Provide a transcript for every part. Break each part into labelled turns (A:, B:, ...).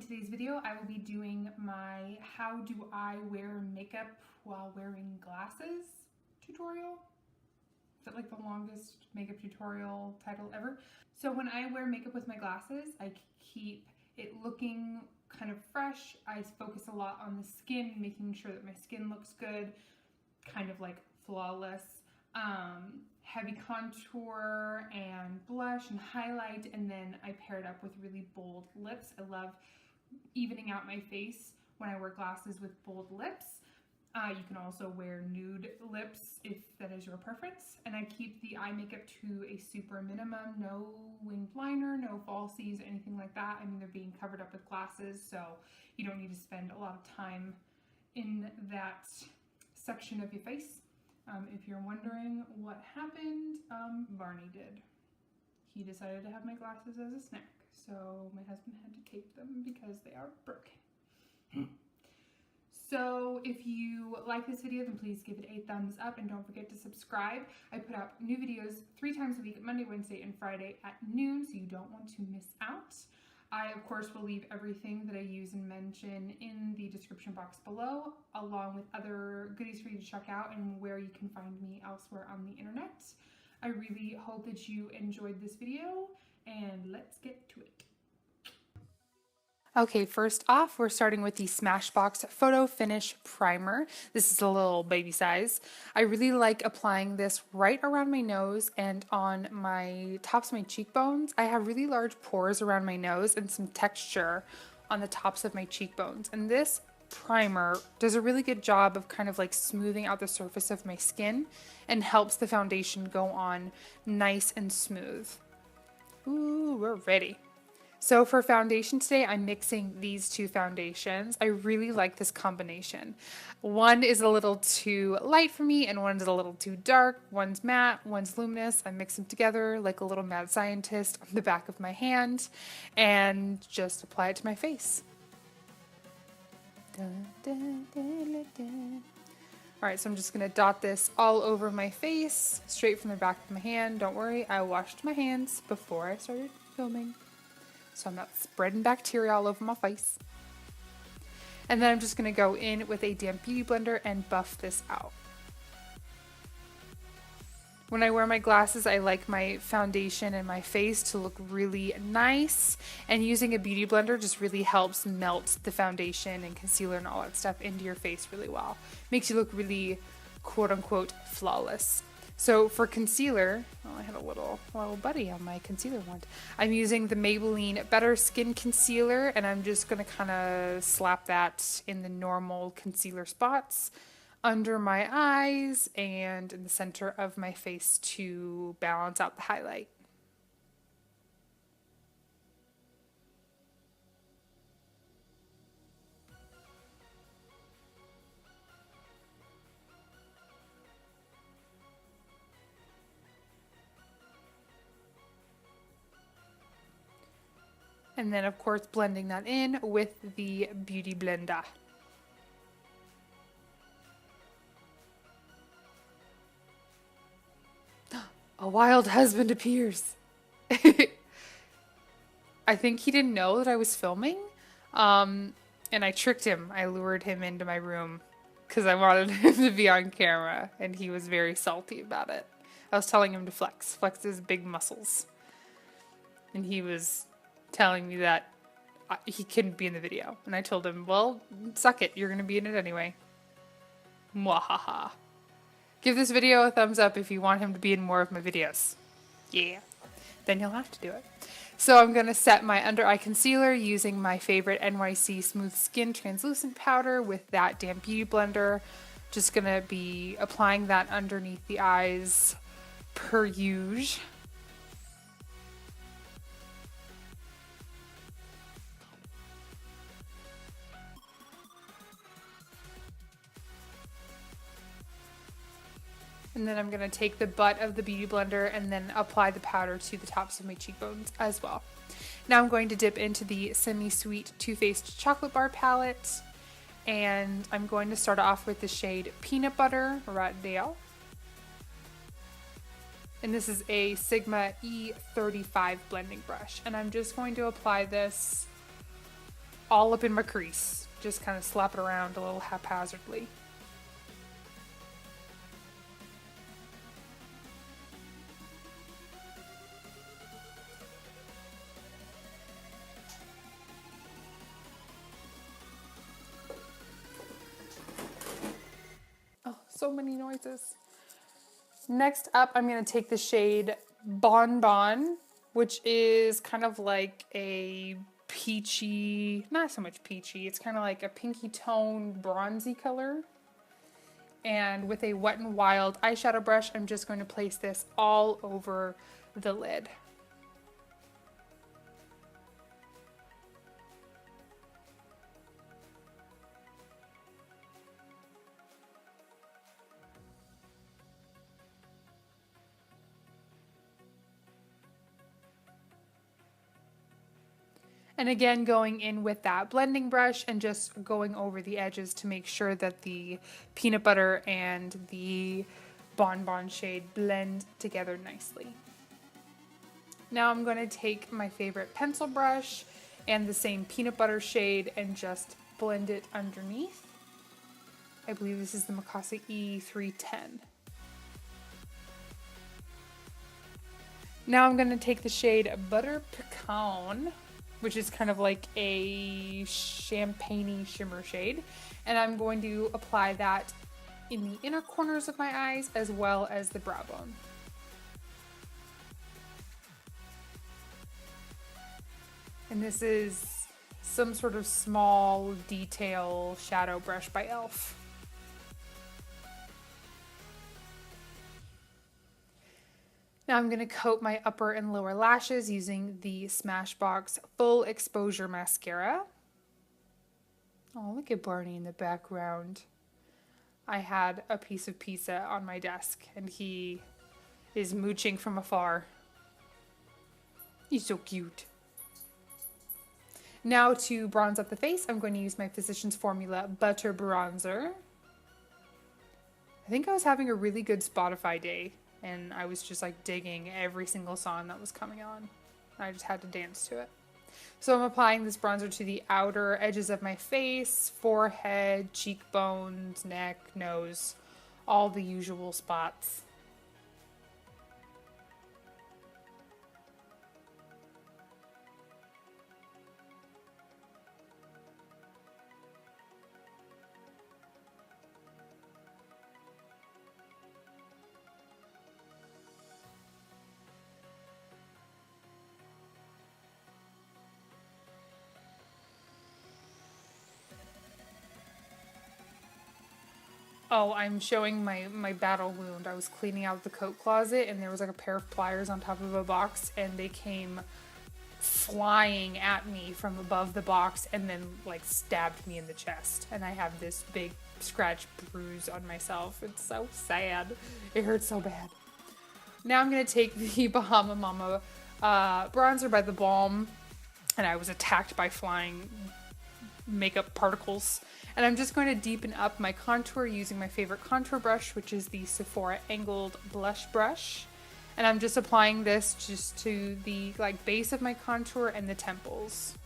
A: today's video, I will be doing my how do I wear makeup while wearing glasses tutorial. Is that like the longest makeup tutorial title ever? So when I wear makeup with my glasses, I keep it looking kind of fresh. I focus a lot on the skin, making sure that my skin looks good, kind of like flawless. Heavy contour and blush and highlight, and then I pair it up with really bold lips. I love evening out my face when I wear glasses with bold lips. You can also wear nude lips if that is your preference. And I keep the eye makeup to a super minimum. No winged liner, no falsies, anything like that. I mean, they're being covered up with glasses, so you don't need to spend a lot of time in that section of your face. If you're wondering what happened, Barney did. He decided to have my glasses as a snack, so my husband had to tape them because they are broken. So if you like this video, then please give it a thumbs up and don't forget to subscribe. I put out new videos 3 times a week, Monday, Wednesday, and Friday at noon, so you don't want to miss out. I, of course, will leave everything that I use and mention in the description box below, along with other goodies for you to check out and where you can find me elsewhere on the internet. I really hope that you enjoyed this video, and let's get to it. Okay, first off, we're starting with the Smashbox Photofinish Primer. This is a little baby size. I really like applying this right around my nose and on my tops of my cheekbones. I have really large pores around my nose and some texture on the tops of my cheekbones. And this primer does a really good job of kind of like smoothing out the surface of my skin and helps the foundation go on nice and smooth. Ooh, we're ready. So for foundation today, I'm mixing these 2 foundations. I really like this combination. One is a little too light for me and one's a little too dark. One's matte, one's luminous. I mix them together like a little mad scientist on the back of my hand and just apply it to my face. Alright, so I'm just going to dot this all over my face, straight from the back of my hand. Don't worry, I washed my hands before I started filming, so I'm not spreading bacteria all over my face. And then I'm just going to go in with a damp beauty blender and buff this out. When I wear my glasses, I like my foundation and my face to look really nice, and using a beauty blender just really helps melt the foundation and concealer and all that stuff into your face really well. Makes you look really quote-unquote flawless. So for concealer, oh, I had a little buddy on my concealer wand. I'm using the Maybelline Better Skin Concealer, and I'm just going to kind of slap that in the normal concealer spots under my eyes and in the center of my face to balance out the highlight. And then, of course, blending that in with the Beauty Blender. A wild husband appears. I think he didn't know that I was filming, and I tricked him. I lured him into my room because I wanted him to be on camera, and he was very salty about it. I was telling him to flex his big muscles, and he was telling me that he couldn't be in the video. And I told him, well, suck it. You're going to be in it anyway. Mwahaha. Give this video a thumbs up if you want him to be in more of my videos. Yeah. Then you'll have to do it. So I'm going to set my under eye concealer using my favorite NYC Smooth Skin Translucent Powder with that damp beauty blender. Just going to be applying that underneath the eyes per usual. And then I'm going to take the butt of the beauty blender and then apply the powder to the tops of my cheekbones as well. Now I'm going to dip into the Semi-Sweet Too Faced Chocolate Bar palette, and I'm going to start off with the shade Peanut Butter Revlon. And this is a Sigma E35 blending brush. And I'm just going to apply this all up in my crease. Just kind of slap it around a little haphazardly. Oh, so many noises. Next up, I'm going to take the shade Bon Bon, which is kind of like a peachy, not so much peachy, it's kind of like a pinky toned bronzy color. And with a Wet n Wild eyeshadow brush, I'm just going to place this all over the lid. And again, going in with that blending brush and just going over the edges to make sure that the peanut butter and the Bon Bon shade blend together nicely. Now I'm going to take my favorite pencil brush and the same peanut butter shade and just blend it underneath. I believe this is the Mikasa E310. Now I'm going to take the shade Butter Pecan, which is kind of like a champagne-y shimmer shade. And I'm going to apply that in the inner corners of my eyes as well as the brow bone. And this is some sort of small detail shadow brush by E.l.f. Now I'm going to coat my upper and lower lashes using the Smashbox Full Exposure Mascara. Oh, look at Barney in the background. I had a piece of pizza on my desk and he is mooching from afar. He's so cute. Now to bronze up the face, I'm going to use my Physicians Formula Butter Bronzer. I think I was having a really good Spotify day. And I was just like digging every single song that was coming on. I just had to dance to it. So I'm applying this bronzer to the outer edges of my face, forehead, cheekbones, neck, nose, all the usual spots. Oh, I'm showing my battle wound. I was cleaning out the coat closet and there was like a pair of pliers on top of a box and they came flying at me from above the box and then like stabbed me in the chest. And I have this big scratch bruise on myself. It's so sad. It hurts so bad. Now I'm going to take the Bahama Mama bronzer by the Balm, and I was attacked by flying makeup particles. And I'm just going to deepen up my contour using my favorite contour brush, which is the Sephora Angled Blush Brush. And I'm just applying this just to the like base of my contour and the temples.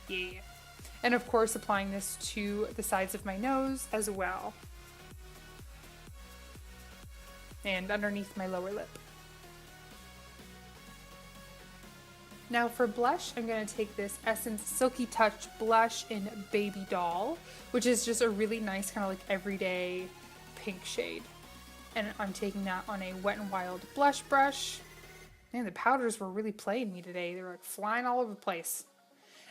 A: Yeah. And of course applying this to the sides of my nose as well. And underneath my lower lip. Now for blush, I'm going to take this Essence Silky Touch blush in Babydoll, which is just a really nice kind of like everyday pink shade. And I'm taking that on a Wet n Wild blush brush. Man, the powders were really playing me today. They were like flying all over the place.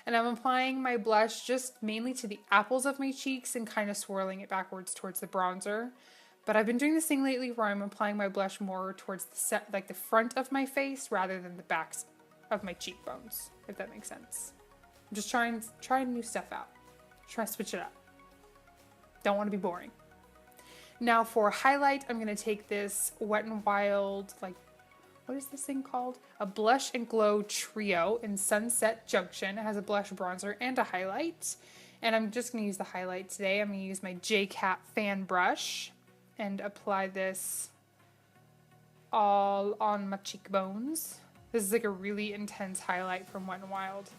A: And I'm applying my blush just mainly to the apples of my cheeks and kind of swirling it backwards towards the bronzer. But I've been doing this thing lately where I'm applying my blush more towards the front of my face rather than the backs of my cheekbones, if that makes sense. I'm just trying new stuff out. Try to switch it up. Don't want to be boring. Now for highlight, I'm going to take this Wet n Wild, like, what is this thing called? A Blush and Glow Trio in Sunset Junction. It has a blush, bronzer, and a highlight. And I'm just going to use the highlight today. I'm going to use my J-Cat fan brush and apply this all on my cheekbones. This is like a really intense highlight from Wet n Wild.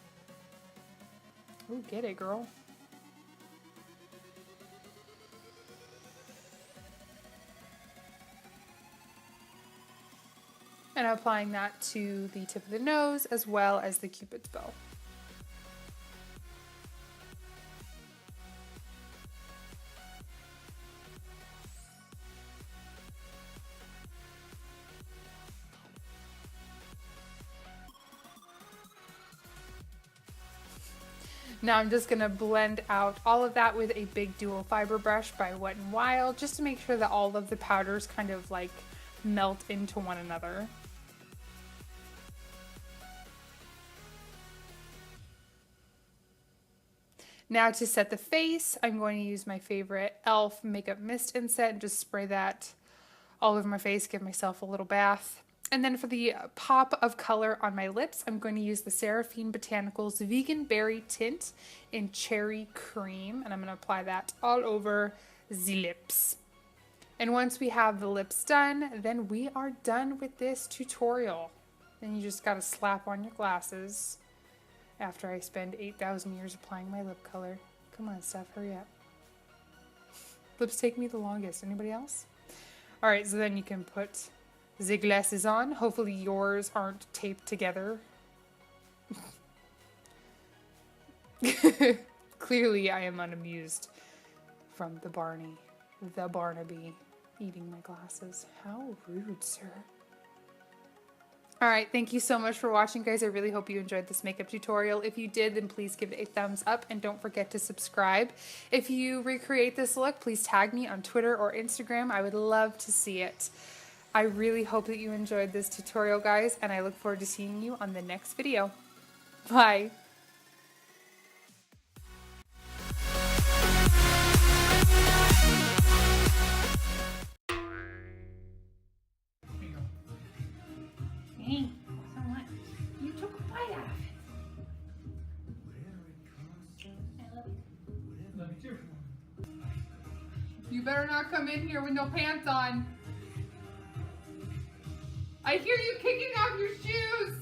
A: Ooh, get it, girl. And I'm applying that to the tip of the nose as well as the Cupid's bow. Now I'm just gonna blend out all of that with a big dual fiber brush by Wet n Wild, just to make sure that all of the powders kind of like melt into one another. Now to set the face, I'm going to use my favorite e.l.f. Makeup Mist Inset and just spray that all over my face, give myself a little bath. And then for the pop of color on my lips, I'm going to use the Seraphine Botanicals Vegan Berry Tint in Cherry Cream. And I'm going to apply that all over the lips. And once we have the lips done, then we are done with this tutorial. Then you just got to slap on your glasses after I spend 8,000 years applying my lip color. Come on, Steph, hurry up. Lips take me the longest. Anybody else? All right, so then you can put the glasses on. Hopefully yours aren't taped together. Clearly I am unamused from the Barnaby eating my glasses. How rude, sir. All right, thank you so much for watching, guys. I really hope you enjoyed this makeup tutorial. If you did, then please give it a thumbs up and don't forget to subscribe. If you recreate this look, please tag me on Twitter or Instagram. I would love to see it. I really hope that you enjoyed this tutorial, guys, and I look forward to seeing you on the next video. Bye. Hey, so what? You took a bite out of it. I love you. Love you too. You better not come in here with no pants on. I hear you kicking off your shoes.